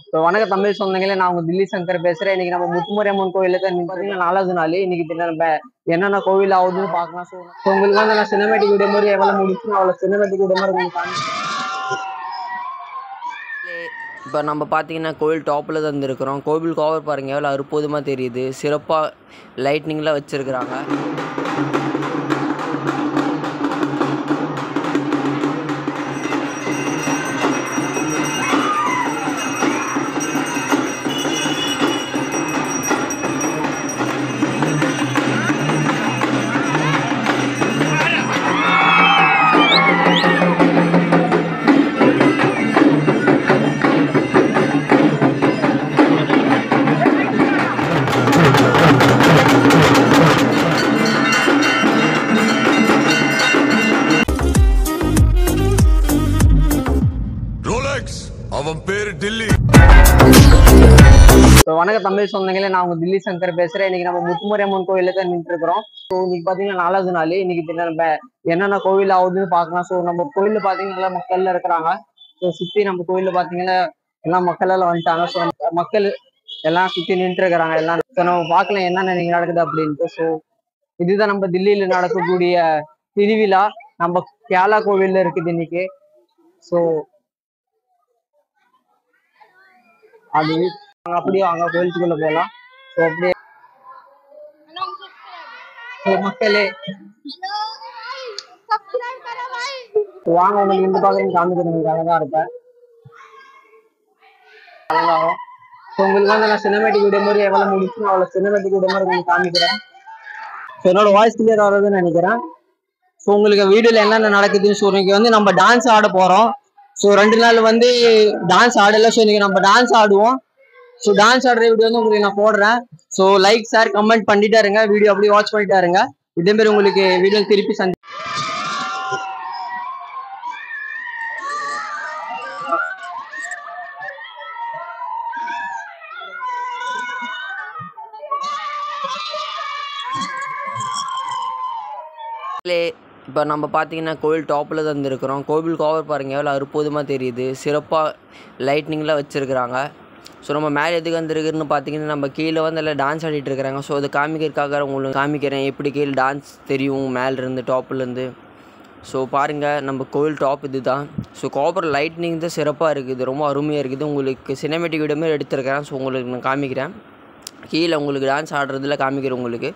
இப்போ வணக்கம் தமிழ் சொந்தங்களே, நான் உங்க தில்லி சங்கர் பேசுறேன். இன்னைக்கு நம்ம முத்துமாரியம்மன் கோயிலுக்கு பார்த்தீங்கன்னா 4வது நாள். இன்னைக்கு நம்ம என்னென்ன கோவில் ஆகுதுன்னு பார்க்கலாம். ஸோ உங்களுக்கு வந்து நான் சினிமேட்டிக் வீடியோ மாதிரி எவ்வளோ முடிச்சு அவ்வளோ சினிமேட்டிக் வீடியோ மாதிரி உங்களுக்கு இப்போ நம்ம பார்த்தீங்கன்னா கோவில் டாப்பில் தான் இருந்திருக்கிறோம். கோவில் கவர் பாருங்கள் எவ்வளோ அற்புதமாக தெரியுது. சிறப்பாக லைட்னிங்லாம் வச்சுருக்குறாங்க. அவன் பேரு டில்லி. வணக்கம் தமிழ் சொந்தங்களே, நான் உங்க தில்லி சங்கர் பேசுறேன். இன்னைக்கு நம்ம முத்துமாரியம்மன் கோயிலுக்கு நின்று இருக்கிறோம். ஸோ இன்னைக்கு பாத்தீங்கன்னா 4வது நாள். இன்னைக்கு நம்ம என்னென்ன கோவில் ஆகுதுன்னு பார்க்கலாம். ஸோ நம்ம கோயில்ல பாத்தீங்கன்னா மக்கள்ல இருக்கிறாங்க. ஸோ சுத்தி நம்ம கோயில்ல பாத்தீங்கன்னா எல்லாம் மக்கள் எல்லாம் வந்துட்டாங்க. ஸோ மக்கள் எல்லாம் சுத்தி நின்று இருக்கிறாங்க எல்லாம். ஸோ நம்ம பார்க்கலாம் என்னென்ன நீங்க நடக்குது அப்படின்ட்டு. ஸோ இதுதான் நம்ம தில்லியில நடக்கக்கூடிய திருவிழா. நம்ம கேலா கோவில்ல இருக்குது இன்னைக்கு. ஸோ அது அப்படியே அங்க கோயிலுக்குள்ள போகலாம். ஸோ அப்படியே மக்களே வாங்க, உங்களுக்கு இந்த பக்கம் காமிக்கிறதுக்கு அழகா இருப்பேன். அழகாகும். ஸோ உங்களுக்கு வந்து நான் சினிமேட்டிக் வீடியோ மாதிரி எவ்வளோ முடிச்சு அவ்வளோ சினிமேட்டிக் வீடியோ மாதிரி உங்களுக்கு காமிக்கிறேன். ஸோ என்னோட வாய்ஸ் கிளியர் ஆகுதுன்னு நினைக்கிறேன். ஸோ உங்களுக்கு வீடியோல என்னென்ன நடக்குதுன்னு சொல்றீங்க. வந்து நம்ம டான்ஸ் ஆட போறோம். ஸோ 2 நாள் வந்து டான்ஸ் ஆடல. ஸோ இன்னைக்கு நம்ம டான்ஸ் ஆடுவோம். ஸோ டான்ஸ் ஆடுற வீடியோ வந்து உங்களுக்கு நான் போடுறேன். ஸோ லைக் ஷேர் கமெண்ட் பண்ணிட்டே இருங்க. வீடியோ அப்படியே வாட்ச் பண்ணிட்டே இருங்க. இதே மாதிரி உங்களுக்கு வீடியோ திருப்பி இப்போ நம்ம பார்த்தீங்கன்னா கோவில் டாப்பில் தான் இருந்திருக்கிறோம். கோவில் கவர் பாருங்கள் எவ்வளோ அற்புதமாக தெரியுது. சிறப்பாக லைட்னிங்லாம் வச்சுருக்குறாங்க. ஸோ நம்ம மேலே எதுக்கு வந்துருக்குன்னு பார்த்தீங்கன்னா நம்ம கீழே வந்து எல்லாம் டான்ஸ் ஆடிட்டு இருக்கிறாங்க. ஸோ அதை காமிக்கிறதுக்காக உங்களுக்கு காமிக்கிறேன் எப்படி கீழே டான்ஸ் தெரியும் மேலேருந்து டாப்லேருந்து. ஸோ பாருங்கள் நம்ம கோவில் டாப் இது தான். ஸோ காப்பர் லைட்னிங் தான் சிறப்பாக இருக்குது. ரொம்ப அருமையாக இருக்குது. உங்களுக்கு சினிமேட்டிக் வீடியோ மாதிரி எடுத்துருக்கிறேன். ஸோ உங்களுக்கு நான் காமிக்கிறேன். கீழே உங்களுக்கு டான்ஸ் ஆடுறதுல காமிக்கிறேன் உங்களுக்கு.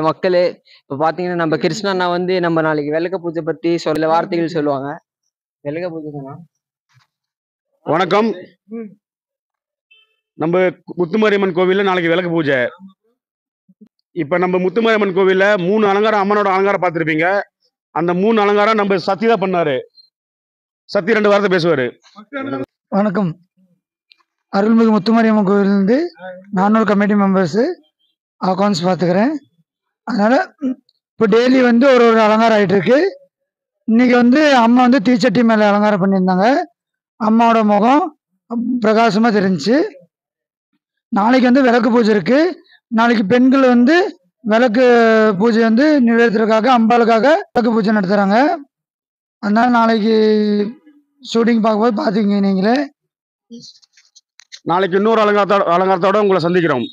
மக்களே, இப்ப பாத்தீங்கன்னா நம்ம கிருஷ்ணா அண்ணா வந்து நம்ம நாளைக்கு விளக்க பூஜை பத்தி சொல்ல வார்த்தைகள் சொல்லுவாங்க. விளக்க பூஜை தானா? வணக்கம். நம்ம முத்துமாரியம்மன் கோவில்ல நாளைக்கு விளக்கு பூஜை. இப்ப நம்ம முத்துமாரியம்மன் கோவில்ல 3 அலங்காரம், அம்மனோட அலங்காரம் பார்த்திருப்பீங்க. அந்த 3 அலங்காரம் நம்ம சத்தி தான் பண்ணாரு. சத்தி 2 வார்த்தை பேசுவாரு. வணக்கம். அருள்மிகு முத்துமாரியம்மன் கோவிலிருந்து 400 கமிட்டி மெம்பர்ஸு அக்கௌண்ட்ஸ் பார்த்துக்கிறேன். அதனால் இப்போ டெய்லி வந்து ஒரு அலங்காரம் ஆகிட்டு இருக்கு. இன்னைக்கு வந்து அம்மா வந்து தீச்சட்டி மேலே அலங்காரம் பண்ணியிருந்தாங்க. அம்மாவோட முகம் பிரகாசமாக தெரிஞ்சுச்சு. நாளைக்கு வந்து விளக்கு பூஜை இருக்கு. நாளைக்கு பெண்கள் வந்து விளக்கு பூஜை வந்து நிறைவேற்றுறதுக்காக அம்பாளுக்காக விளக்கு பூஜை நடத்துகிறாங்க. அதனால நாளைக்கு ஷூட்டிங் பார்க்கும்போது பார்த்துக்கிங்க நீங்களே. நாளைக்கு இன்னொரு அலங்காரத்தோட உங்களை சந்திக்கிறோம்.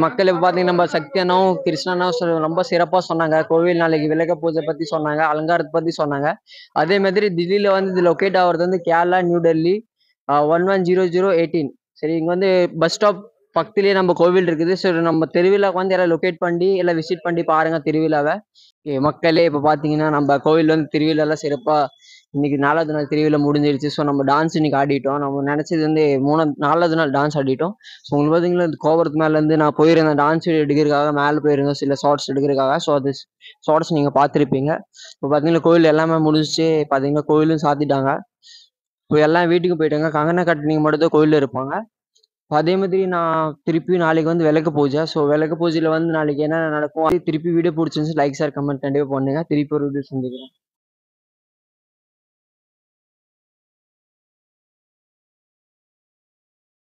மக்கள் இப்ப பாத்தீங்கன்னா நம்ம சக்தி அண்ணாவும் கிருஷ்ணா அண்ணாவும் ரொம்ப சிறப்பா சொன்னாங்க. கோவில் நாளைக்கு விளக்க பூஜை பத்தி சொன்னாங்க, அலங்காரத்தை பத்தி சொன்னாங்க. அதே மாதிரி தில்லியில வந்து இது லொக்கேட் ஆகுறது வந்து கேரளா, நியூ டெல்லி 110018. சரி, இங்க வந்து பஸ் ஸ்டாப் பக்கத்துலயே நம்ம கோவில் இருக்குது. சரி, நம்ம திருவிழாக்கு வந்து எல்லாம் லொக்கேட் பண்ணி எல்லாம் விசிட் பண்ணி பாருங்க திருவிழாவை. மக்களே இப்ப பாத்தீங்கன்னா நம்ம கோவில் வந்து திருவிழா எல்லாம் சிறப்பா இன்னைக்கு 4வது நாள் திருவிழா முடிஞ்சிருச்சு. ஸோ நம்ம டான்ஸ் இன்னைக்கு ஆடிட்டோம். நம்ம நினைச்சது வந்து 4வது நாள் டான்ஸ் ஆடிட்டோம். ஸோ உங்களுக்கு பார்த்தீங்கன்னா கோபுரத்து மேல இருந்து நான் போயிருந்தேன் டான்ஸ் எடுக்கிறதுக்காக, மேலே போயிருந்தேன் சில ஷார்ட்ஸ் எடுக்கிறதுக்காக. ஸோ அது ஷார்ட்ஸ் நீங்க பார்த்துருப்பீங்க. இப்போ பார்த்தீங்கன்னா கோவில் எல்லாமே முடிஞ்சிச்சு. பார்த்தீங்கன்னா கோவிலும் சாத்திட்டாங்க. இப்போ எல்லாம் வீட்டுக்கு போயிட்டாங்க. கங்கனை கட்டினீங்க மட்டும் தான் கோயிலில் இருப்பாங்க. அதே மாதிரி நான் திருப்பி நாளைக்கு வந்து விளக்கு பூஜை. ஸோ விளக்கு பூஜையில் வந்து நாளைக்கு என்ன நடக்கும் திருப்பி வீடியோ பிடிச்சிருந்துச்சு லைக் ஷேர் கமெண்ட் கண்டிப்பாக பண்ணுங்க. திருப்பி ஒரு வீடியோ சந்திக்கிறேன்.